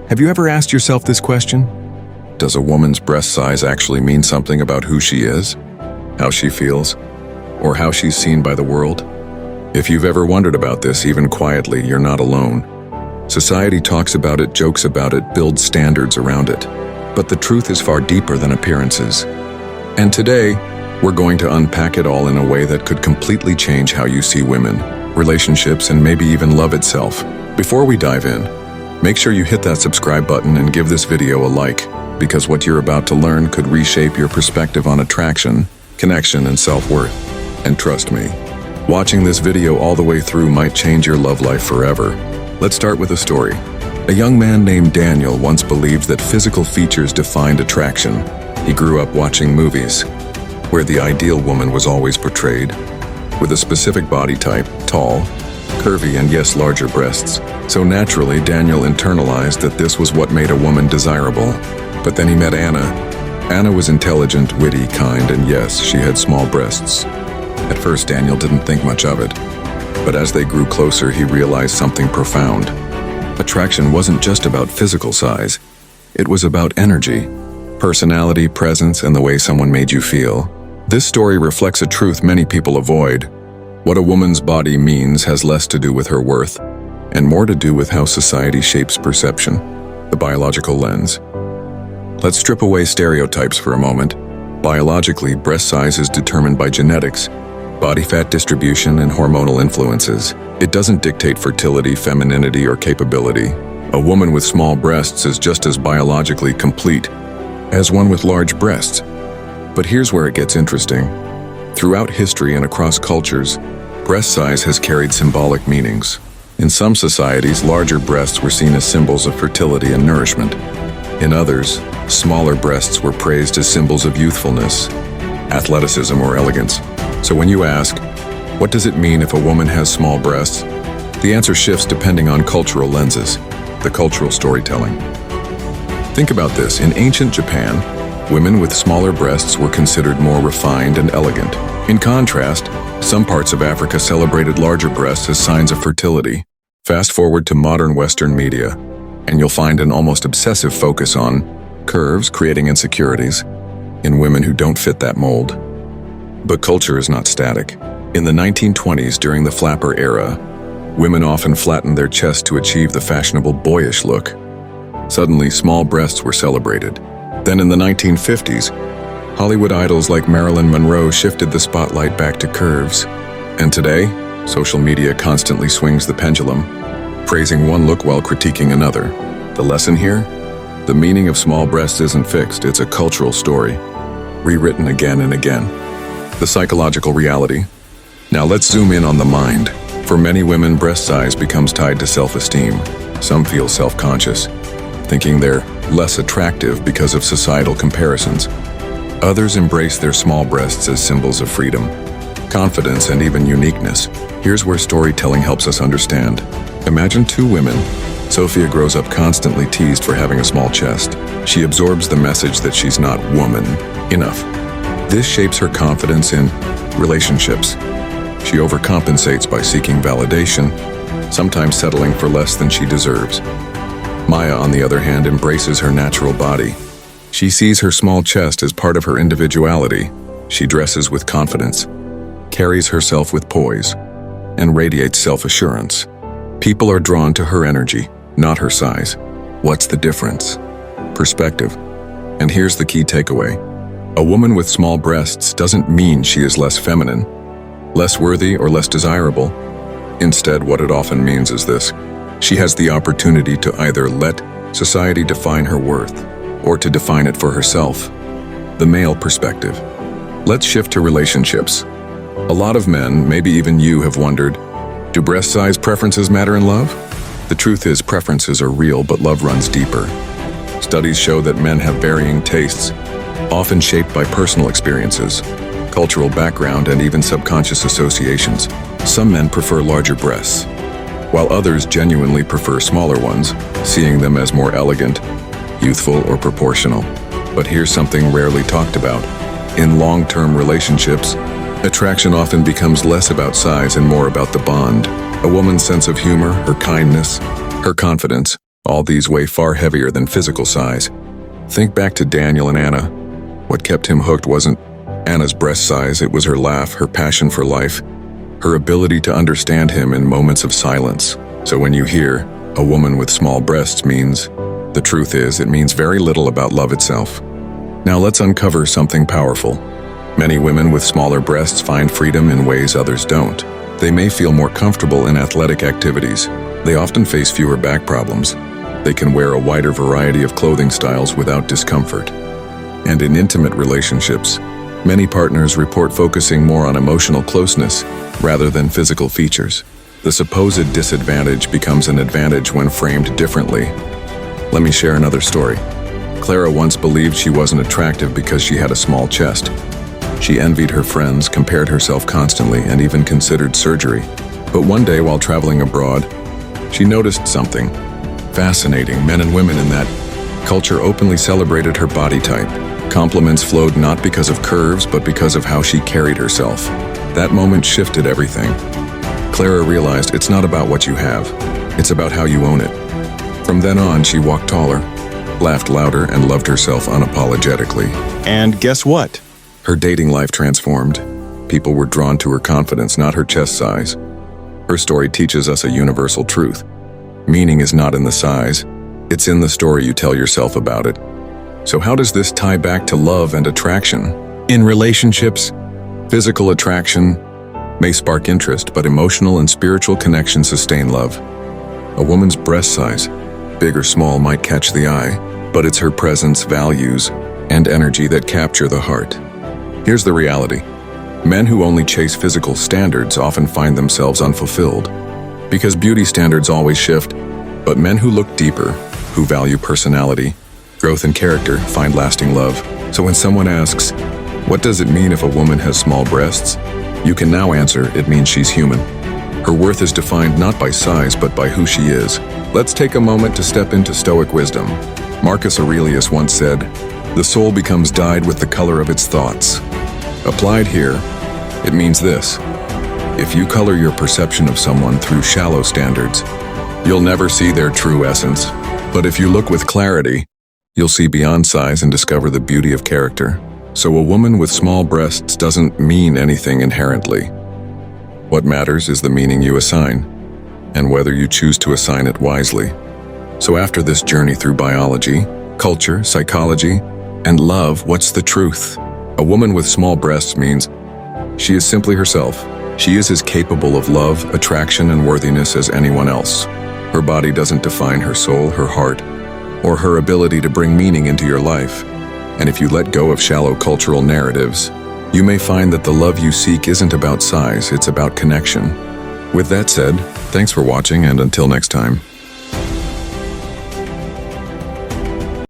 Have you ever asked yourself this question? Does a woman's breast size actually mean something about who she is, how she feels, or how she's seen by the world? If you've ever wondered about this, even quietly, you're not alone. Society talks about it, jokes about it, builds standards around it. But the truth is far deeper than appearances. And today, we're going to unpack it all in a way that could completely change how you see women, relationships, and maybe even love itself. Before we dive in, make sure you hit that subscribe button and give this video a like, because what you're about to learn could reshape your perspective on attraction, connection, and self-worth. And trust me, watching this video all the way through might change your love life forever. Let's start with a story. A young man named Daniel once believed that physical features defined attraction. He grew up watching movies, where the ideal woman was always portrayed with a specific body type, tall, curvy, and yes, larger breasts. So naturally, Daniel internalized that this was what made a woman desirable. But then he met Anna. Anna was intelligent, witty, kind, and yes, she had small breasts. At first, Daniel didn't think much of it. But as they grew closer, he realized something profound. Attraction wasn't just about physical size. It was about energy, personality, presence, and the way someone made you feel. This story reflects a truth many people avoid. What a woman's body means has less to do with her worth, and more to do with how society shapes perception, the biological lens. Let's strip away stereotypes for a moment. Biologically, breast size is determined by genetics, body fat distribution, and hormonal influences. It doesn't dictate fertility, femininity, or capability. A woman with small breasts is just as biologically complete as one with large breasts. But here's where it gets interesting. Throughout history and across cultures, breast size has carried symbolic meanings. In some societies, larger breasts were seen as symbols of fertility and nourishment. In others, smaller breasts were praised as symbols of youthfulness, athleticism, or elegance. So when you ask, what does it mean if a woman has small breasts? The answer shifts depending on cultural lenses, the cultural storytelling. Think about this. In ancient Japan, women with smaller breasts were considered more refined and elegant. In contrast, some parts of Africa celebrated larger breasts as signs of fertility. Fast forward to modern Western media, and you'll find an almost obsessive focus on curves, creating insecurities in women who don't fit that mold. But culture is not static. In the 1920s, during the flapper era, women often flattened their chests to achieve the fashionable boyish look. Suddenly, small breasts were celebrated. Then in the 1950s, Hollywood idols like Marilyn Monroe shifted the spotlight back to curves. And today, social media constantly swings the pendulum, praising one look while critiquing another. The lesson here? The meaning of small breasts isn't fixed, it's a cultural story, rewritten again and again. The psychological reality. Now let's zoom in on the mind. For many women, breast size becomes tied to self-esteem. Some feel self-conscious, thinking they're less attractive because of societal comparisons. Others embrace their small breasts as symbols of freedom, confidence, and even uniqueness. Here's where storytelling helps us understand. Imagine two women. Sophia grows up constantly teased for having a small chest. She absorbs the message that she's not woman enough. This shapes her confidence in relationships. She overcompensates by seeking validation, sometimes settling for less than she deserves. Maya, on the other hand, embraces her natural body. She sees her small chest as part of her individuality. She dresses with confidence, carries herself with poise, and radiates self-assurance. People are drawn to her energy, not her size. What's the difference? Perspective. And here's the key takeaway. A woman with small breasts doesn't mean she is less feminine, less worthy, or less desirable. Instead, what it often means is this. She has the opportunity to either let society define her worth, or to define it for herself. The male perspective. Let's shift to relationships. A lot of men, maybe even you, have wondered, do breast size preferences matter in love? The truth is, preferences are real, but love runs deeper. Studies show that men have varying tastes, often shaped by personal experiences, cultural background, and even subconscious associations. Some men prefer larger breasts, while others genuinely prefer smaller ones, seeing them as more elegant, youthful, or proportional. But here's something rarely talked about. In long-term relationships, attraction often becomes less about size and more about the bond. A woman's sense of humor, her kindness, her confidence, All these weigh far heavier than physical size. Think back to Daniel and Anna. What kept him hooked wasn't Anna's breast size, it was her laugh, her passion for life, her ability to understand him in moments of silence. So when you hear, a woman with small breasts means, the truth is, it means very little about love itself. Now let's uncover something powerful. Many women with smaller breasts find freedom in ways others don't. They may feel more comfortable in athletic activities. They often face fewer back problems. They can wear a wider variety of clothing styles without discomfort. And in intimate relationships, many partners report focusing more on emotional closeness rather than physical features. The supposed disadvantage becomes an advantage when framed differently. Let me share another story. Clara once believed she wasn't attractive because she had a small chest. She envied her friends, compared herself constantly, and even considered surgery. But one day while traveling abroad, she noticed something fascinating. Men and women in that culture openly celebrated her body type. Compliments flowed not because of curves, but because of how she carried herself. That moment shifted everything. Clara realized it's not about what you have, it's about how you own it. From then on, she walked taller, laughed louder, and loved herself unapologetically. And guess what? Her dating life transformed. People were drawn to her confidence, not her chest size. Her story teaches us a universal truth. Meaning is not in the size, it's in the story you tell yourself about it. So how does this tie back to love and attraction? In relationships, physical attraction may spark interest, but emotional and spiritual connection sustain love. A woman's breast size, big or small, might catch the eye, but it's her presence, values, and energy that capture the heart. Here's the reality. Men who only chase physical standards often find themselves unfulfilled, because beauty standards always shift, but men who look deeper, who value personality, growth, and character find lasting love. So when someone asks, what does it mean if a woman has small breasts? You can now answer, it means she's human. Her worth is defined not by size, but by who she is. Let's take a moment to step into Stoic wisdom. Marcus Aurelius once said, the soul becomes dyed with the color of its thoughts. Applied here, it means this. If you color your perception of someone through shallow standards, you'll never see their true essence. But if you look with clarity, you'll see beyond size and discover the beauty of character. So a woman with small breasts doesn't mean anything inherently. What matters is the meaning you assign, and whether you choose to assign it wisely. So after this journey through biology, culture, psychology, and love, what's the truth? A woman with small breasts means she is simply herself. She is as capable of love, attraction, and worthiness as anyone else. Her body doesn't define her soul, her heart, or her ability to bring meaning into your life. And if you let go of shallow cultural narratives, you may find that the love you seek isn't about size, it's about connection. With that said, thanks for watching, and until next time.